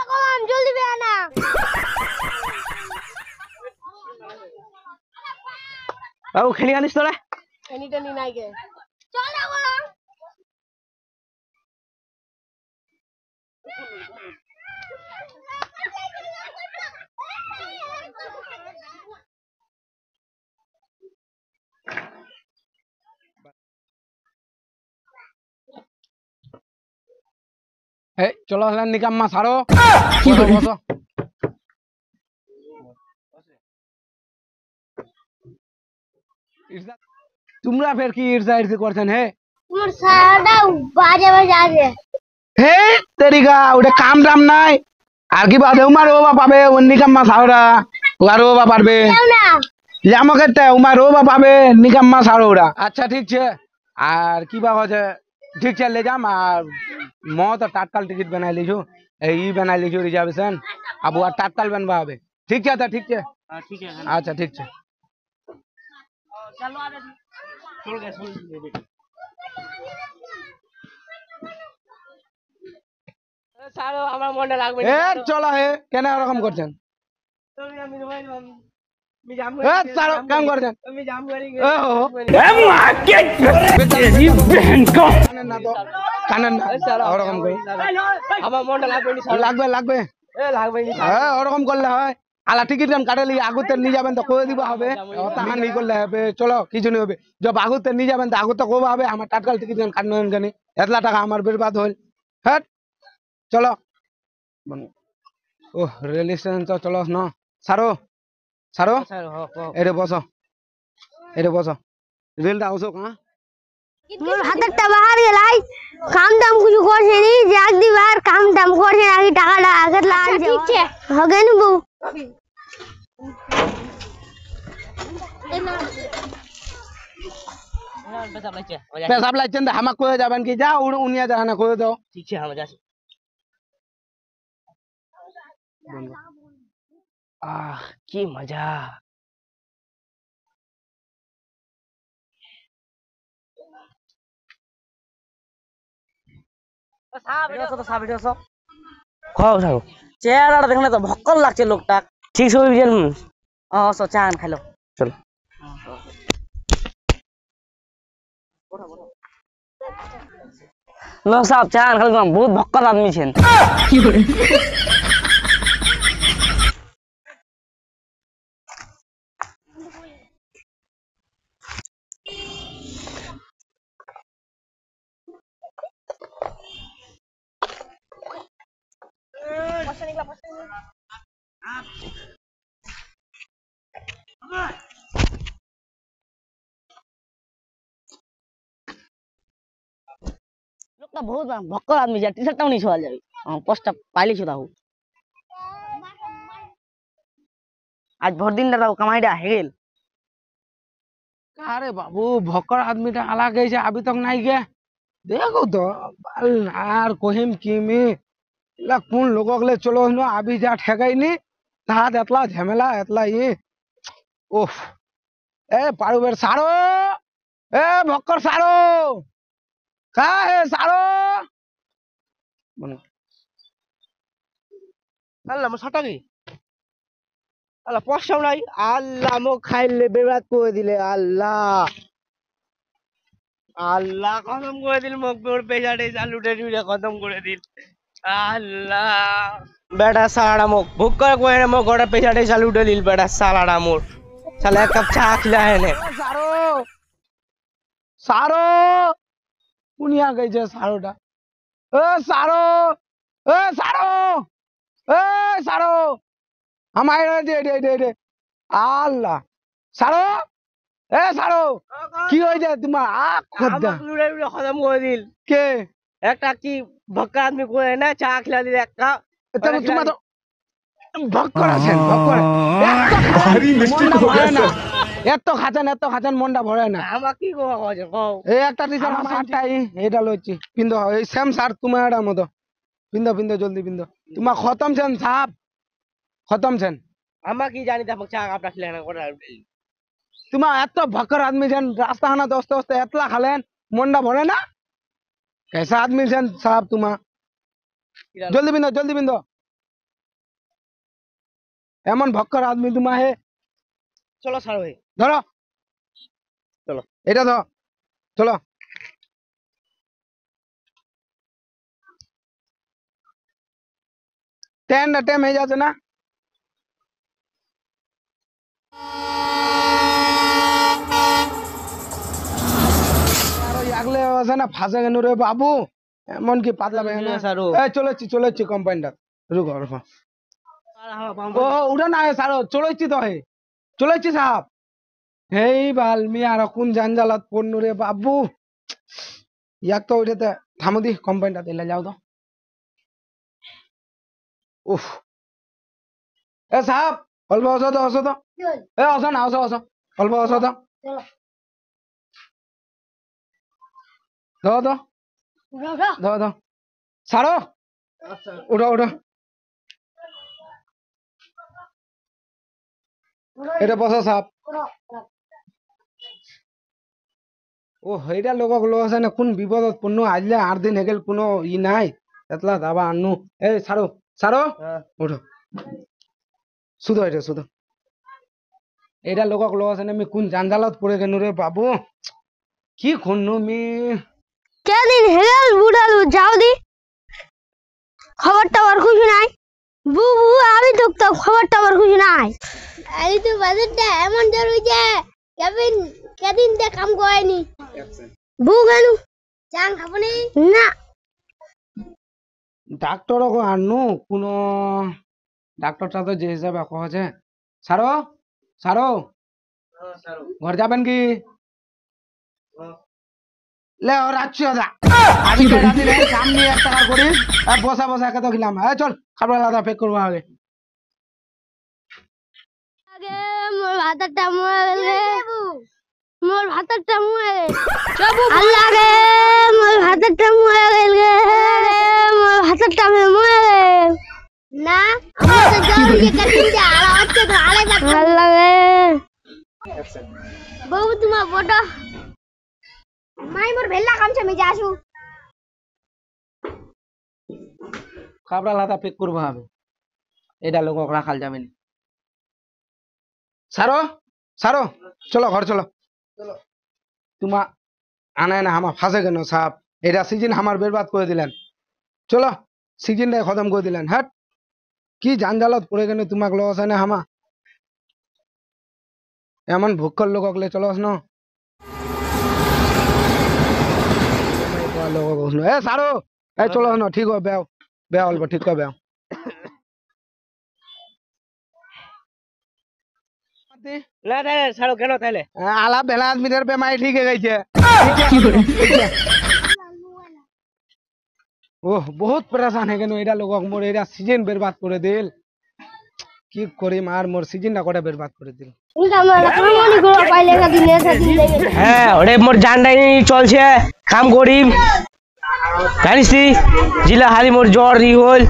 কলম জলদি বে না। বাবু খেলি আনিস তোরা এনিটা নি নাই গে চল না কলম। চলো নিকাম্মা ছাড়ো বসো বসো তোমরা ফের কি ইরজা ইরজি করছেন? হে তোমার সারাটা বাজে বাজে আছে। হে তেরিকা ওটা কাম দাম নাই আর কি বাদে উমার ওবা পাবে নিকাম্মা ছাড়োরা আর ওবা পারবে কেউ না আমাকে উমার ওবা পাবে নিকাম্মা ছাড়ো ওরা। আচ্ছা ঠিক আছে আর কি বা হচ্ছে ঠিক আছে ले जाम আর মো তো তৎকাল টিকিট বানাই লিছু এই বানাই লিছু রিজার্ভেশন अब আর তৎকাল बनवा হবে। ঠিক আছে ঠিক আছে ठीक है আচ্ছা ঠিক আছে चलो आ जा चल गए चल सारो আমার মনটা লাগবে এ চলো হে কেন এরকম করছেন? তুমি আমি আমি জাম এ ছাড়ো কাম করছেন আমি জাম করি এ হো এ মা কে তেরি बहन को কানেন না তো কানেন না ওরকম কই আমার মনটা লাগবে নি লাগবে লাগবে এ লাগবে নি হ্যাঁ ওরকম করলে হয় আলা টিকিট গান কাটালি আগুতে নিয়ে যাবেন তো কই দিবা হবে তাহা নি করলে হবে চলো কিছু নি হবে জব আগুতে নিয়ে যাবেন তো আগুতে কবা হবে আমার তৎকাল টিকিট গান কাটবেন কেন এতলা টাকা আমার বরবাদ হল। হট চলো ও রেল স্টেশন তো চলো না সারো সারো এরে বসো এরে বসো রেলটা আসো হ্যাঁ তোমার হাতেরটা বাহার গেলাই কাম দাম কিছু করছে নি যে একদি বার কাম দাম করছে নাকি টাকাটা আগে লাগছে ঠিক আছে হবে নি বউ पैसा পেশাব লাগছেন তো আমাকে কয়ে যাবেন কি যা উনিয়া যা না কয়ে দাও ठीक है हम जासी আহ কি মজা চেহারাটা দেখলে তো ভক্কর লাগছে লোকটা ঠিক ছবি বুঝেন চান খাইলো চলো लो साहब चान खाली बहुत भक्कल आदमी छेन लोकटा बहुत भक्कल आदमी छे टी शर्टटाও नहीं छोड़ा जाबे पोस्टটা পাইলি ছোড়াও आज भर दिन দাও কামাইটা হয়ে গেল আরে বাবু ভক্কর আদমিটা আলা গেছে আবি তক নাই গে দেখো তো আর কহিম কি মি এলা কোন লোকগলে চলো না আবি যা ঠেকাইনি তাহাত এতলা ঝামেলা এতলা ই ওফ এ পারুবের সারো এ ভক্কর সারো কা হে সারো আল্লাহ আমার ছাটা কি আল্লাহ পয়সাও নাই আল্লাহ মো খাইলে বেবাদ করে দিলে আল্লাহ আল্লাহ খতম করে দিল মোক তোর পেছাড়ে চালুটে টুটে খতম করে দিল আল্লাহ বেটা সালাডা মোক ভুক করে মোক গোটা পেছাড়ে চালুটে দিল বেটা সালাডা মোর সালা এক কাপ চা খিলা হেনে সারো সারো কুনিয়া গেছে সারোটা এ সারো এ সারো এ সারো আমায় দে দে দে দে আল্লাহ সারো এ সারো কি হয়েছে তোমার খদ্দা লুড়ে লুড়ে খতম করে দিল কে একটা কি ভক্কা আদমি করে না চা খিলা দিল এক কাপ তবে তোমার তো ভক্কর আছেন ভক্কর ভারী মিষ্টি ভরে না এত খাচ্ছেন মনটা ভরে না আমার কি কোয়া কইছে কও এই একটা দিছে আমার শার্টটাই এটা লইছি পিন্ধো এই সেম শার্ট তোমার এটার মতো পিন্ধো পিন্ধো জলদি পিন্ধো তোমার খতমছেন সাপ খতমছেন আমার কি জানি তা চা কাপটা খিলা না করে তোমার এত ভক্কর আদমি যেন রাস্তা হানা দস্তে দস্তে এতলা খালেন মনটা ভরে না कैसा आदमी छन साहब तुम्हारा जल्दी बिंदो एमन भक्कर आदमी तुम्हारा है চলো ছাড়ো ভাই ধরো চলো এটা ধর চলো টাইম হয়ে যাচ্ছে না আগলে আছে না ফাঁসে কেন রে বাবু এমন কি পাতলা বেহানা সারো চলেছি কোম্পানিটা রুকো ও উঠা না সারো চলেছি তো হে চলেছি সাহেব হেই বালমি আর কোন জানজালাত পড়নু রে বাবু ইয়াক তো ওইটাতে থামো দি কোম্পানিটা দিলে যাও তো উফ এ সাহেব অল্প অস তো এ অস না অস অল্প অস তো ধর সারো উঠো এটা বসো সাহেব ও হেইটা লোকক লোক আছে না কোন বিপদত পড়নু আজলে 8 দিন হেগেল কোনো ই নাই এতলা দাবা আনু এই সারো উঠো শুধু এটা লোকক লোক আছে না আমি কোন জানজালত পড়ে কেন রে বাবু কি খুননু মি কেদিন হেগেল বুড়ালু যাও দি খবরটা আর কিছু নাই বুবু আমি তো খবরটা আর কিছু নাই এই তো বাজারটা এমন জরুরি যে কেদিন দে কাম করেনি বউ কেন চাং খাবনি না ডাক্তার আনু কোন ডাক্তারটা তো যে হিসাবে কছে সারো ঘর যাবেন কি ले और अच्छी होता अभी तो रात में काम नहीं एक टका करिस अब बसा के तो खिलाम ए चल खाबरा लादा पैक करबो आगे मोर भातटा मुए अल्लाह रे मोर भातटा मुए गे मोर भातटा मुए ना हम तो जान के कटिंग दे आला अच्छे तो आले बात अल्लाह रे बहु तुम बोटा माई मोर भेला काम छे मैं जासु खाबरा लादा पैक करबो आगे एडा लोक राखाल जाबे ना सारो चलो घर चलो तुमा आना ना हम फांसे केन साहब एटा सीजन हमार बर्बाद करे दिलेन चलो सीजन खत्म करे दिलेन हट की जानजालत पड़े केन तुमाक लस ना हम एमन भूखल लोकक ले चलो न ए सारो ए चलो न ठीक हो बेओ अल्प ठीक कर बेओ না না ছাড়ো কেন তাইলে আলাপ বেলা আদমিদের বেমাই ঠিক হয়ে গেছে ওহ বহুত পরেশান হয়ে গেল এটা লোক মোর এটা সিজন বরবাদ করে দিল কি করি মার মোর সিজনটা কোটা বরবাদ করে দিল হ্যাঁ ওরে মোর জানটাই চলছে কাম করি জানিস জিলা হালি মোর জ্বর ই হল